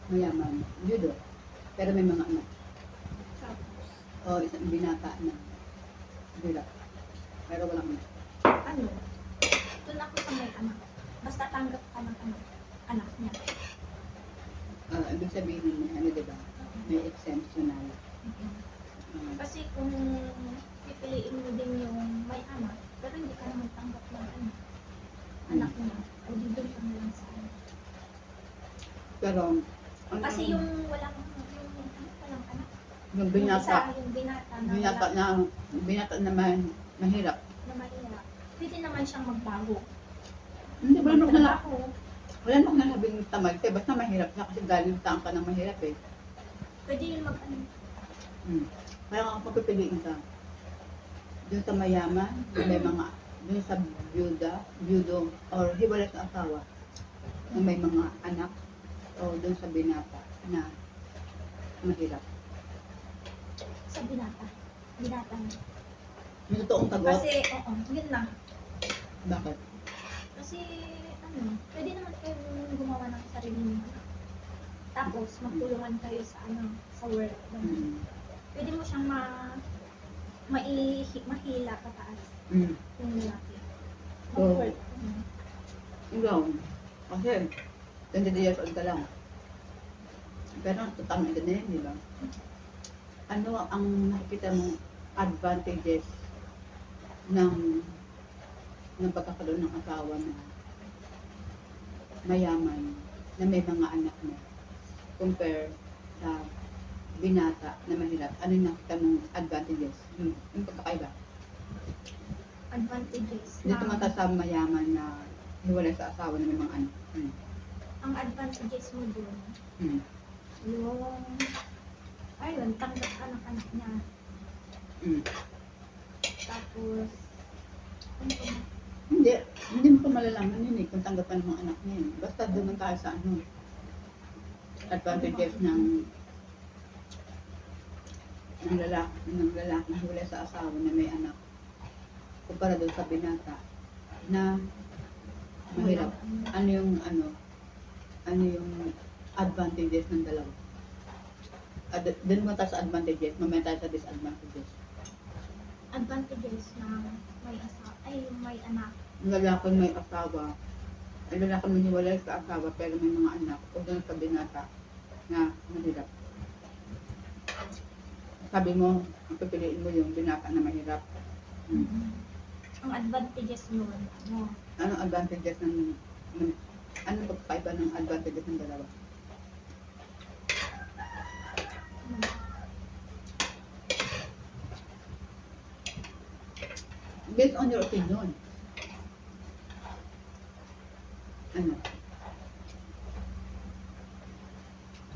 mayaman, judo. Pero may mga anak. Tapos, O isang binata na hirap. Pero walang anak. ano, doon ako sa may anak. Basta tanggap ka ng anak niya. Ibig sabihin may ano, diba? May exemptional. Kasi kung pipiliin mo din yung may anak, pero hindi ka naman tanggap ng anak niya, o di doon ka na lang sa anak. Pero, Kasi yung walang anak. yung binata, Yung binata na binata wala, na, binata naman mahirap. na mahirap, pwede naman siyang magbago. Hindi, wala naman Magtrabaho. wala naman nasabing tamad ka, basta mahirap ka kasi galing saan ka ng mahirap eh. Pwede yung mag-ano. Kaya kung papipiliin ka, dun sa mayaman, may mga, dun sa byudo, or hiwalay sa asawa, na may mga anak, o dun sa binata na mahirap. Sa binata. Binata na. Yung totoong tagot, Kasi, oo, yun lang. bakit? Kasi, pwede naman kayong gumawa ng sarili niyo. Tapos, magtulungan kayo sa sa work. Pwede mo siyang mahila pataas yung lalaki. Mag-work. Ikaw, kasi 20 years old ka lang. Pero total na din, di ba? Ano ang nakikita mong advantages ng pagkakaroon ng asawa na mayaman, na may mga anak na, compare sa binata na mahirap? Ano yung nakikita mong advantages? Yung pagkakaiba? Advantages. Dito mata sa mayaman na hiwalay sa asawa na may mga anak. Ang advantages mo doon, yung, ayun, tanggap ka ng anak niya. Tapos, ano ba? Hindi mo pa malalaman yun kung tanggapan ng mga anak niya Basta doon tayo sa advantages ng lalaki na hiwalay sa asawa na may anak kumpara doon sa binata na mahirap. Ano yung advantages ng dalawa? Doon mo tayo sa advantages, mamaya tayo sa disadvantages. Advantages na may anak. Ang lalaki may asawa, ang lalaki may hiwalay sa asawa pero may mga anak, o doon sa binata na mahirap. Sabi mo, ang pipiliin mo yung binata na mahirap. Ang advantages nun, Anong advantages anong pagkaiba ng advantages ng dalawa? Based on your opinion.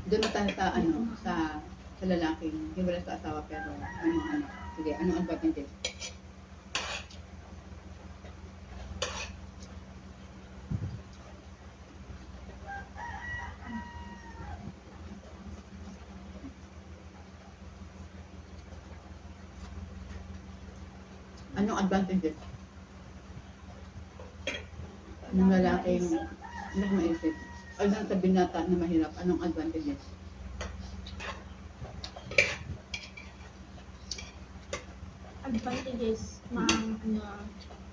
Doon na tayo sa lalaking hiwalay sa asawa pero may mga anak. Sige, anong advantages? Anong advantages? Ng lalaking hindi ko maisip. O doon sa binata na mahirap, anong advantages? Advantages na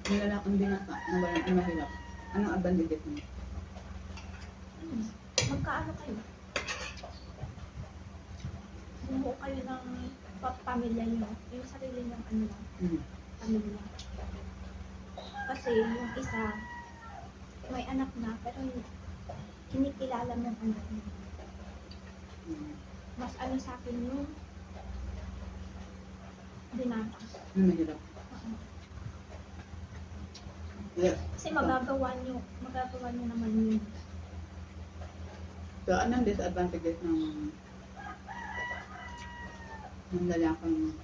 Yung lalaking binata na mahirap, anong advantages mo? magkaano kayo? Bumuo kayo ng pamilya niyo, yung sarili niyong pamilya. Kasi yung isa, may anak na, pero kinikilala ng anak niya. Mas sa akin yung binata. Mahirap. Yes. Kasi magagawa niyo naman yun. So, anong disadvantages ng lalaking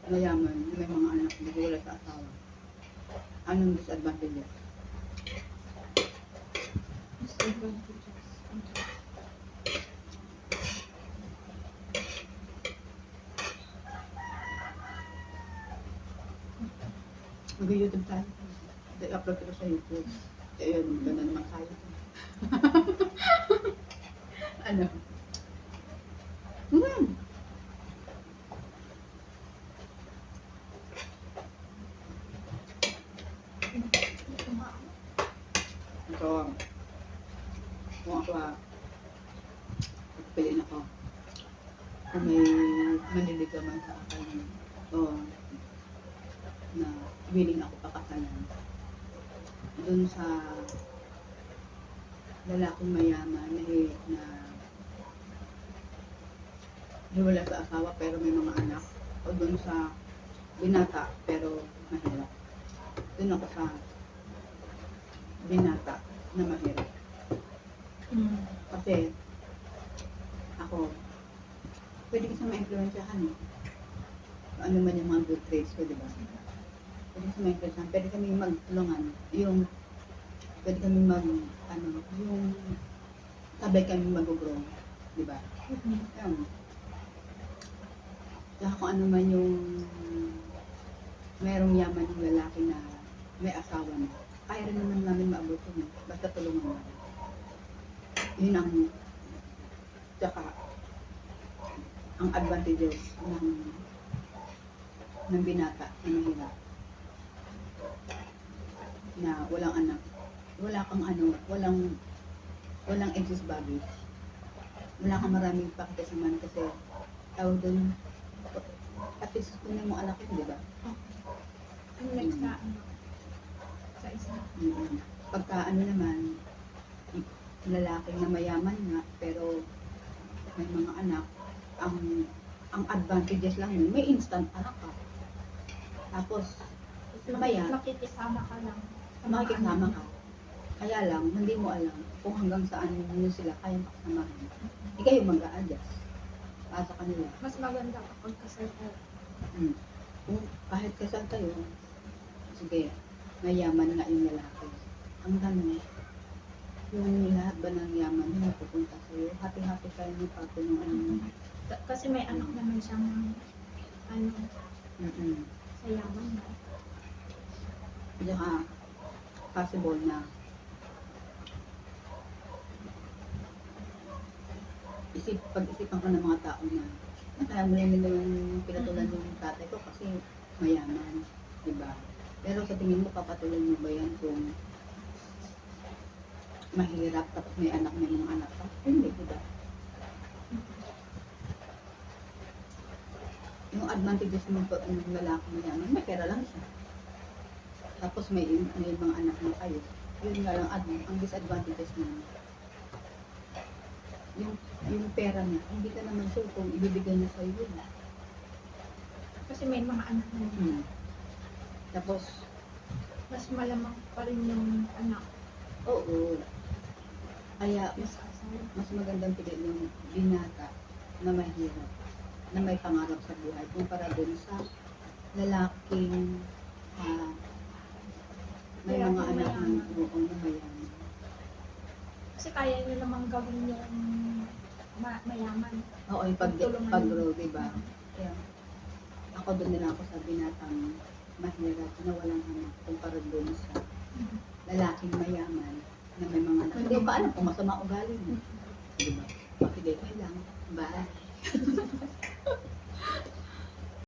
mayaman na may mga anak na hiwalay sa asawa? Anong disadvantages? Mag-YouTube tayo. I-upload ko sa YouTube. Ayun, gano'n naman tayo. Ano? piliin ako. Kung may maniligaw man sa akin, o na willing ako pakakalan. Doon sa lalaking mayaman na hiwala sa asawa pero may mga anak, o doon sa binata pero mahirap. Doon ako sa binata na mahirap. Kasi ako, pwede kasi ma-influensyahan eh. Ano man yung mga good traits ko, di ba? Pwede kasi ma-influensyahan. Pwede kami magtulungan. Pwede kami yung sabay kami mag-grow. Di ba? Ayun. Saka kung ano man yung merong yaman yung lalaki na may asawa na, kaya rin naman namin maabot yun eh. Basta tulungan namin. Yun tsaka, ang advantages ng binata na mahirap. Na walang anak. Walang excess baggage. Wala kang maraming pakitasaman kasi tawag doon, at least kung mo anak yun, di ba? Unlike sa isa. Pagka naman, lalaki na mayaman nga, pero may mga anak, ang advantages lang yun, may instant anak ka. Tapos, Makikisama ka lang. makikisama ka. Kaya lang, hindi mo alam kung hanggang saan nyo sila kayang pakasamahan. Hindi kayo mag-a-adjust para sa kanila. Mas maganda kapag kasal ka. Kung kahit kasal kayo, sige, mayaman nga yung lalaki. Ang tanong, yung lahat ba ng yaman yung pupunta sa'yo? Happy-happy kayo ng patulungan. Kasi may anak naman siyang sa yaman na. Saka, possible na pag-isipan ka ng mga tao na kaya mo lang nila yung pinatulan yung tatay ko kasi mayaman, diba? Pero sa tingin mo, papatulan mo ba yan kung mahirap tapos may mga anak ka? Hindi, diba? Yung advantages mo pag yung lalaki mayaman, may pera lang siya. Tapos may mga anak na kayo. Yun nga lang, ang disadvantages mo, yung pera niya, hindi ka naman sure kung ibibigay niya sa'yo yun. Kasi may mga anak na. Tapos, mas malamang pa rin yung anak. oo. Kaya, Sa asawa. mas magandang piliin yung binata na mahirap, na may pangarap sa buhay, kumpara dun sa lalaking may Kaya mga yung anak mayaman. na mayaman. Kasi kaya nyo namang gawin yung mayaman. Oo, yung Pagtulungan pag-grow, diba? Kaya, ako doon nila ako sa binatang mahirap na walang anak kumpara doon sa lalaking mayaman na may mga anak. Hindi ko pa alam kung masama ugali mo. Diba? Pakigay ko lang. Bye.